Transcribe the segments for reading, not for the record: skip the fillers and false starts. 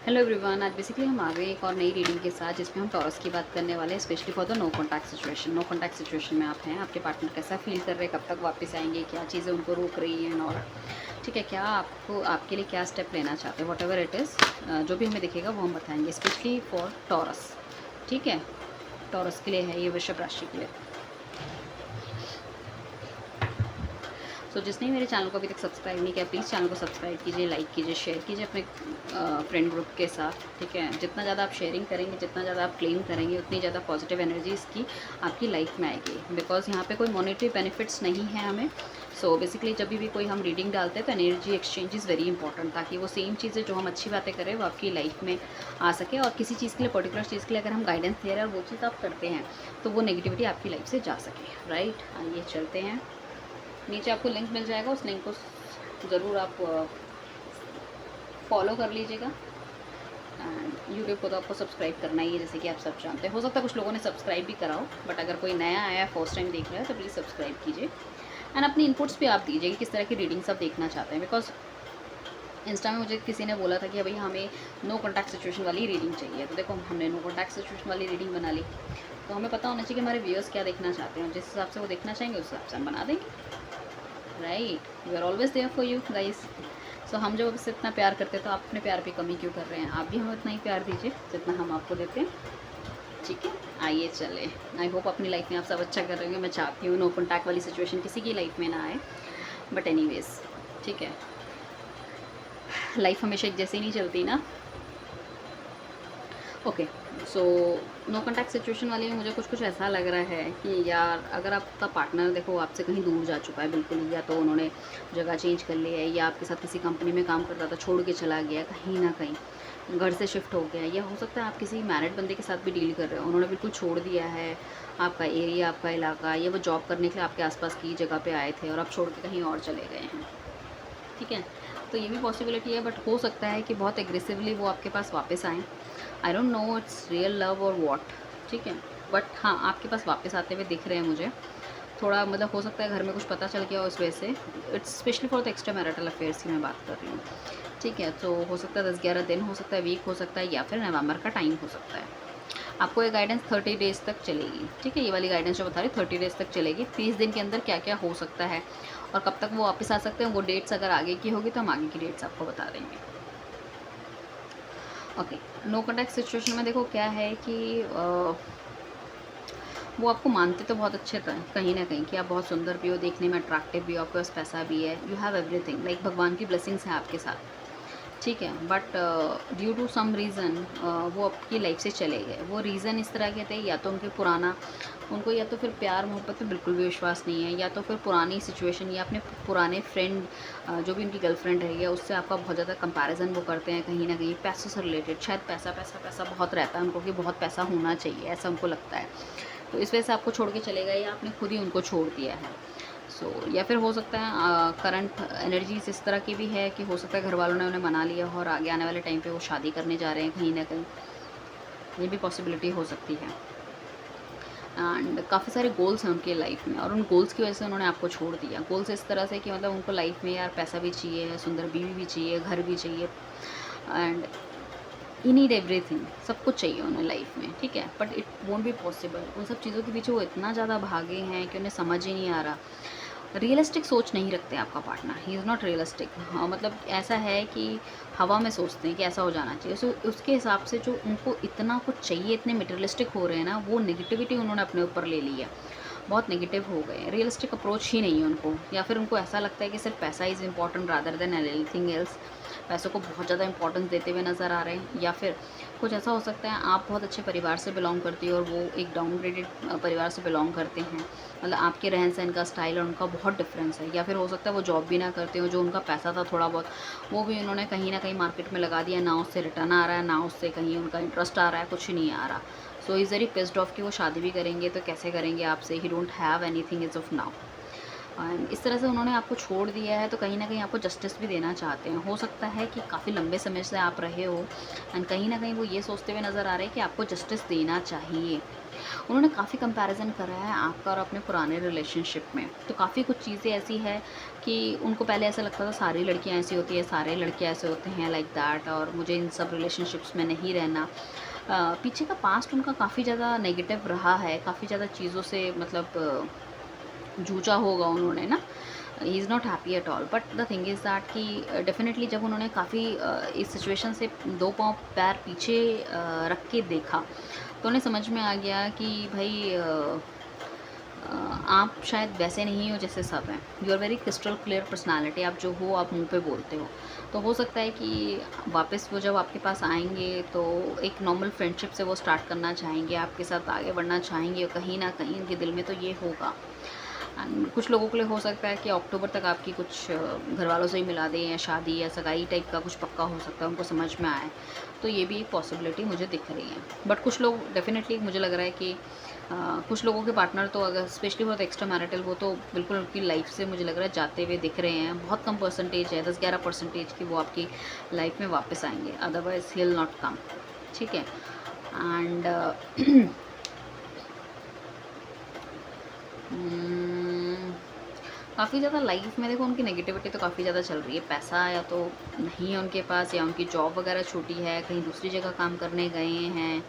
Hello everyone, आज basically हम आ गए एक और नई रीडिंग के साथ जिसमें हम टॉरस की बात करने वाले हैं, specially for the no contact situation. No contact situation में आप हैं, आपके पार्टनर कैसा फील कर रहे हैं, कब तक वापस आएंगे, क्या चीज़ें उनको रोक रही हैं, और ठीक है क्या आपको आपके लिए क्या स्टेप लेना चाहते हैं, वॉट एवर इट इज़, जो भी हमें दिखेगा वो हम बताएंगे, स्पेशली फॉर टॉरस। ठीक है, टॉरस के लिए है ये, वृषभ राशि के लिए। सो जिसने मेरे चैनल को अभी तक सब्सक्राइब नहीं किया, प्लीज़ चैनल को सब्सक्राइब कीजिए, लाइक कीजिए, शेयर कीजिए अपने फ्रेंड ग्रुप के साथ। ठीक है, जितना ज़्यादा आप शेयरिंग करेंगे, जितना ज़्यादा आप क्लेम करेंगे, उतनी ज़्यादा पॉजिटिव एनर्जीज़ की आपकी लाइफ में आएगी। बिकॉज यहाँ पे कोई मॉनेटरी बेनिफिट्स नहीं है हमें। सो बेसिकली जब भी कोई हम रीडिंग डालते हैं तो energy exchange is very important, ताकि वो सेम चीज़ें जो हम अच्छी बातें करें वो आपकी लाइफ में आ सके। और किसी चीज़ के लिए, पर्टिकुलर चीज़ के लिए अगर हम गाइडेंस दे रहे हैं और वो चीज़ आप करते हैं तो वो नेगेटिविटी आपकी लाइफ से जा सके। राइट, आइए चलते हैं। नीचे आपको लिंक मिल जाएगा, उस लिंक को ज़रूर आप फॉलो कर लीजिएगा। एंड यूट्यूब को तो आपको सब्सक्राइब करना ही है, जैसे कि आप सब जानते हैं। हो सकता है कुछ लोगों ने सब्सक्राइब भी करा हो, बट अगर कोई नया आया है, फर्स्ट टाइम देख रहा है, तो प्लीज़ सब्सक्राइब कीजिए। एंड अपनी इनपुट्स भी आप दीजिए कि किस तरह की रीडिंग्स आप देखना चाहते हैं। बिकॉज इंस्टा में मुझे किसी ने बोला था कि भाई हमें नो कॉन्टैक्ट सिचुएशन वाली रीडिंग चाहिए, तो देखो हमने नो कॉन्टैक्ट सिचुएशन वाली रीडिंग बना ली। तो हमें पता होना चाहिए कि हमारे व्यूअर्स क्या देखना चाहते हैं, जिस हिसाब से वो देखना चाहेंगे उस हिसाब से हम बना देंगे। Right, we are always there for you guys. So हम जब उससे इतना प्यार करते हैं तो आप अपने प्यार पे कमी क्यों कर रहे हैं? आप भी हमें उतना ही प्यार दीजिए जितना हम आपको देते हैं। ठीक है, आइए चले। आई होप अपनी लाइफ में आप सब अच्छा कर रहे होंगे। मैं चाहती हूँ नो कॉन्टैक्ट वाली सिचुएशन किसी की लाइफ में ना आए, बट एनीवेज ठीक है, लाइफ हमेशा एक जैसी नहीं चलती ना। Okay, so no contact situation वाली में मुझे कुछ कुछ ऐसा लग रहा है कि यार अगर आपका पार्टनर देखो आपसे कहीं दूर जा चुका है बिल्कुल, या तो उन्होंने जगह चेंज कर लिया है, या आपके साथ किसी कंपनी में काम करता था छोड़ के चला गया, कहीं ना कहीं घर से शिफ्ट हो गया, या हो सकता है आप किसी मैरिड बंदे के साथ भी डील कर रहे हो, उन्होंने बिल्कुल छोड़ दिया है आपका एरिया, आपका इलाका, या वो जॉब करने के लिए आपके आसपास की जगह पे आए थे और आप छोड़ के कहीं और चले गए हैं। ठीक है, तो ये भी पॉसिबिलिटी है, बट हो सकता है कि बहुत एग्रेसिवली वो आपके पास वापस आएँ। I don't know it's real love और वॉट। ठीक है, बट हाँ आपके पास वापस आते हुए दिख रहे हैं मुझे। थोड़ा मतलब हो सकता है घर में कुछ पता चल गया हो इस वजह से। It's specially for the extra marital affairs की मैं बात कर रही हूँ। ठीक है, तो हो सकता है 10-11 दिन, हो सकता है वीक, हो सकता है या फिर नवंबर का टाइम हो सकता है। आपको ये गाइडेंस 30 डेज़ तक चलेगी। ठीक है, ये वाली गाइडेंस जो बता रही 30 डेज़ तक चलेगी। 30 दिन के अंदर क्या क्या हो सकता है और कब तक वो वापस आ सकते हैं, वो डेट्स अगर आगे की होगी तो हम आगे की डेट्स आपको बता देंगे। ओके, नो कॉन्टैक्ट सिचुएशन में देखो क्या है कि वो आपको मानते तो बहुत अच्छे थे कहीं ना कहीं, कि आप बहुत सुंदर भी हो, देखने में अट्रैक्टिव भी हो, आपके पास पैसा भी है, यू हैव एवरीथिंग, लाइक भगवान की ब्लेसिंग्स हैं आपके साथ। ठीक है, but due to some reason वो आपकी लाइफ से चले गए। वो रीज़न इस तरह के थे, या तो उनके पुराना, उनको या तो फिर प्यार मोहब्बत पे बिल्कुल भी विश्वास नहीं है, या तो फिर पुरानी सिचुएशन, या अपने पुराने फ्रेंड जो भी उनकी गर्लफ्रेंड है, या उससे आपका बहुत ज़्यादा कंपैरिजन वो करते हैं कहीं ना कहीं पैसों से रिलेटेड। शायद पैसा पैसा पैसा बहुत रहता है उनको, कि बहुत पैसा होना चाहिए, ऐसा उनको लगता है। तो इस वजह से आपको छोड़ के चले गए, या आपने खुद ही उनको छोड़ दिया है। या फिर हो सकता है करंट एनर्जीज इस तरह की भी है कि हो सकता है घर वालों ने उन्हें मना लिया हो और आगे आने वाले टाइम पे वो शादी करने जा रहे हैं कहीं ना कहीं, ये भी पॉसिबिलिटी हो सकती है। एंड काफ़ी सारे गोल्स हैं उनके लाइफ में, और उन गोल्स की वजह से उन्होंने आपको छोड़ दिया। गोल्स इस तरह से कि मतलब उनको लाइफ में यार पैसा भी चाहिए, सुंदर बीवी भी चाहिए, घर भी चाहिए, एंड ही नीड एवरीथिंग, सब कुछ चाहिए उन्हें लाइफ में। ठीक है, but it won't be possible. उन सब चीज़ों के पीछे वो इतना ज़्यादा भागे हैं कि उन्हें समझ ही नहीं आ रहा। रियलिस्टिक सोच नहीं रखते आपका partner, he is not realistic. हाँ, मतलब ऐसा है कि हवा में सोचते हैं कि ऐसा हो जाना चाहिए। उसके हिसाब से जो उनको इतना कुछ चाहिए, इतने मटेरियलिस्टिक हो रहे हैं ना, वो नेगेटिविटी उन्होंने अपने ऊपर ले ली है। बहुत नेगेटिव हो गए, रियलिस्टिक अप्रोच ही नहीं है उनको, या फिर उनको ऐसा लगता है कि सिर्फ पैसा is important rather than anything else. पैसों को बहुत ज़्यादा इंपॉर्टेंस देते हुए नज़र आ रहे हैं। या फिर कुछ ऐसा हो सकता है आप बहुत अच्छे परिवार से बिलोंग करती हो और वो एक डाउनग्रेडेड परिवार से बिलोंग करते हैं, मतलब आपके रहन सहन का स्टाइल और उनका बहुत डिफरेंस है। या फिर हो सकता है वो जॉब भी ना करते हो, जो उनका पैसा था थोड़ा बहुत वो भी उन्होंने कहीं ना कहीं मार्केट में लगा दिया, ना उससे रिटर्न आ रहा है, ना उससे कहीं उनका इंटरेस्ट आ रहा है, कुछ नहीं आ रहा। So is very pissed off कि वो शादी भी करेंगे तो कैसे करेंगे आपसे, he don't have anything as of now. इस तरह से उन्होंने आपको छोड़ दिया है, तो कहीं न कहीं आपको जस्टिस भी देना चाहते हैं। हो सकता है कि काफ़ी लंबे समय से आप रहे हो एंड कहीं न कहीं वो ये सोचते हुए नज़र आ रहे हैं कि आपको जस्टिस देना चाहिए। उन्होंने काफ़ी कंपैरिज़न करा है आपका और अपने पुराने रिलेशनशिप में। तो काफ़ी कुछ चीज़ें ऐसी है कि उनको पहले ऐसा लगता था सारी लड़कियाँ ऐसी होती हैं, सारे लड़के ऐसे होते हैं लाइक दैट, और मुझे इन सब रिलेशनशिप्स में नहीं रहना। पीछे का पास्ट उनका काफ़ी ज़्यादा नेगेटिव रहा है, काफ़ी ज़्यादा चीज़ों से मतलब जूझा होगा उन्होंने ना। He is not happy at all, but the thing is that कि डेफिनेटली जब उन्होंने काफ़ी इस सिचुएशन से दो पाँव पैर पीछे रख के देखा, तो उन्हें समझ में आ गया कि भाई आप शायद वैसे नहीं हो जैसे सब हैं। You are very crystal clear personality, आप जो हो आप मुंह पे बोलते हो। तो हो सकता है कि वापस वो जब आपके पास आएंगे तो एक नॉर्मल फ्रेंडशिप से वो स्टार्ट करना चाहेंगे, आपके साथ आगे बढ़ना चाहेंगे, कहीं ना कहीं उनके दिल में तो ये होगा। एंड कुछ लोगों के लिए हो सकता है कि अक्टूबर तक आपकी कुछ घर वालों से ही मिला दें, या शादी या सगाई टाइप का कुछ पक्का हो सकता है, उनको समझ में आए। तो ये भी एक पॉसिबिलिटी मुझे दिख रही है। बट कुछ लोग डेफिनेटली मुझे लग रहा है कि कुछ लोगों के पार्टनर तो अगर स्पेशली बहुत एक्स्ट्रा मैरिटल, वो तो बिल्कुल उनकी लाइफ से मुझे लग रहा है जाते हुए दिख रहे हैं। बहुत कम परसेंटेज है, 10-11% की वो आपकी लाइफ में वापस आएंगे, otherwise he will not come. ठीक है। एंड काफ़ी ज़्यादा लाइफ में देखो उनकी नेगेटिविटी तो काफ़ी ज़्यादा चल रही है। पैसा या तो नहीं है उनके पास, या उनकी जॉब वगैरह छूटी है, कहीं दूसरी जगह काम करने गए हैं।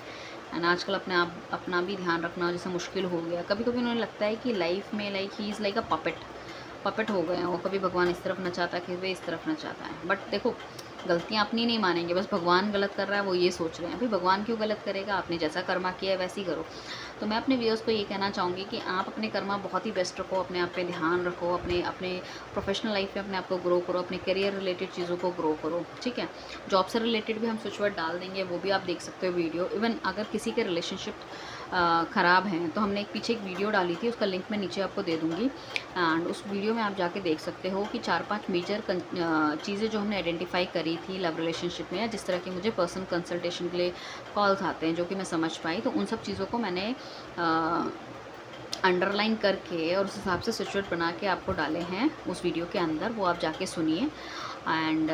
एंड आजकल अपना भी ध्यान रखना जैसे मुश्किल हो गया। कभी कभी उन्हें लगता है कि लाइफ में like he is like a puppet हो गए हैं वो। कभी भगवान इस तरफ न चाहता, कभी इस तरफ न चाहता है। बट देखो, गलतियाँ अपनी नहीं मानेंगे, बस भगवान गलत कर रहा है वो ये सोच रहे हैं। भाई भगवान क्यों गलत करेगा, आपने जैसा कर्मा किया है वैसे ही करो। तो मैं अपने व्यूअर्स को ये कहना चाहूँगी कि आप अपने कर्मा बहुत ही बेस्ट रखो, अपने आप पे ध्यान रखो, अपने अपने प्रोफेशनल लाइफ में अपने आप को ग्रो करो, अपने करियर रिलेटेड चीज़ों को ग्रो करो। ठीक है। जॉब से रिलेटेड भी हम स्विच वर्ड डाल देंगे, वो भी आप देख सकते हो वीडियो। इवन अगर किसी के रिलेशनशिप ख़राब हैं तो हमने पीछे एक वीडियो डाली थी, उसका लिंक मैं नीचे आपको दे दूँगी। एंड उस वीडियो में आप जाके देख सकते हो कि 4-5 मेजर चीज़ें जो हमने आइडेंटिफाई करी थी लव रिलेशनशिप में, या जिस तरह की मुझे पर्सनल कंसल्टेशन के लिए कॉल्स आते हैं जो कि मैं समझ पाई, तो उन सब चीज़ों को मैंने अंडरलाइन करके और उस हिसाब से सिचुएट बना के आपको डाले हैं उस वीडियो के अंदर, वो आप जाके सुनिए। एंड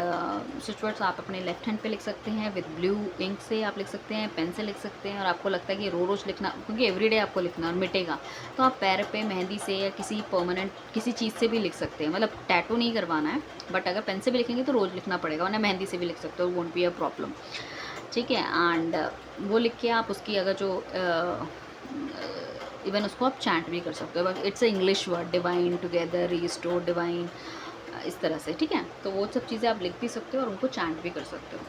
सिचुएट्स आप अपने लेफ्ट हैंड पे लिख सकते हैं, विद ब्लू इंक से आप लिख सकते हैं, पेन से लिख सकते हैं। और आपको लगता है कि रोज़ लिखना, क्योंकि एवरीडे आपको लिखना और मिटेगा, तो आप पैर पे मेहंदी से या किसी परमानेंट किसी चीज़ से भी लिख सकते हैं। मतलब टैटू नहीं करवाना है, बट अगर पेन से भी लिखेंगे तो रोज़ लिखना पड़ेगा, वरना मेहंदी से भी लिख सकते हो, वोंट बी अ प्रॉब्लम। ठीक है। एंड वो लिख के आप उसकी अगर जो इवन उसको आप चैंट भी कर सकते हो। It's a English word, divine, together, restore, divine, इस तरह से। ठीक है। तो वो सब चीज़ें आप लिख भी सकते हो और उनको चैंट भी कर सकते हो।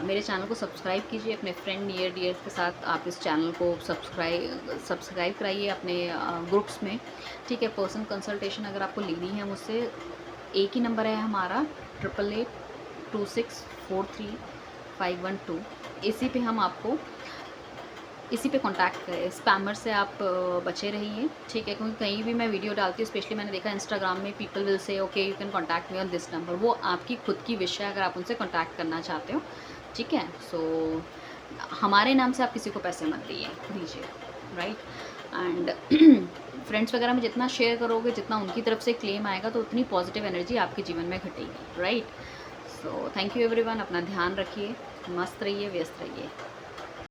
मेरे चैनल को सब्सक्राइब कीजिए, अपने फ्रेंड नियर डियर के साथ आप इस चैनल को सब्सक्राइब कराइए अपने ग्रुप्स में। ठीक है। पर्सनल कंसल्टेशन अगर आपको लेनी है मुझसे, एक ही नंबर है हमारा, 8826435512। इसी पे कांटेक्ट करें। स्पैमर से आप बचे रहिए। ठीक है। क्योंकि कहीं भी मैं वीडियो डालती हूँ, स्पेशली मैंने देखा इंस्टाग्राम में, people will say okay you can contact me on this number. वो आपकी खुद की विश है अगर आप उनसे कांटेक्ट करना चाहते हो। ठीक है। सो हमारे नाम से आप किसी को पैसे मत दीजिए, राइट। एंड फ्रेंड्स वगैरह में जितना शेयर करोगे, जितना उनकी तरफ से क्लेम आएगा, तो उतनी पॉजिटिव एनर्जी आपके जीवन में घटेगी, right. So thank you everyone, अपना ध्यान रखिए, मस्त रहिए, व्यस्त रहिए।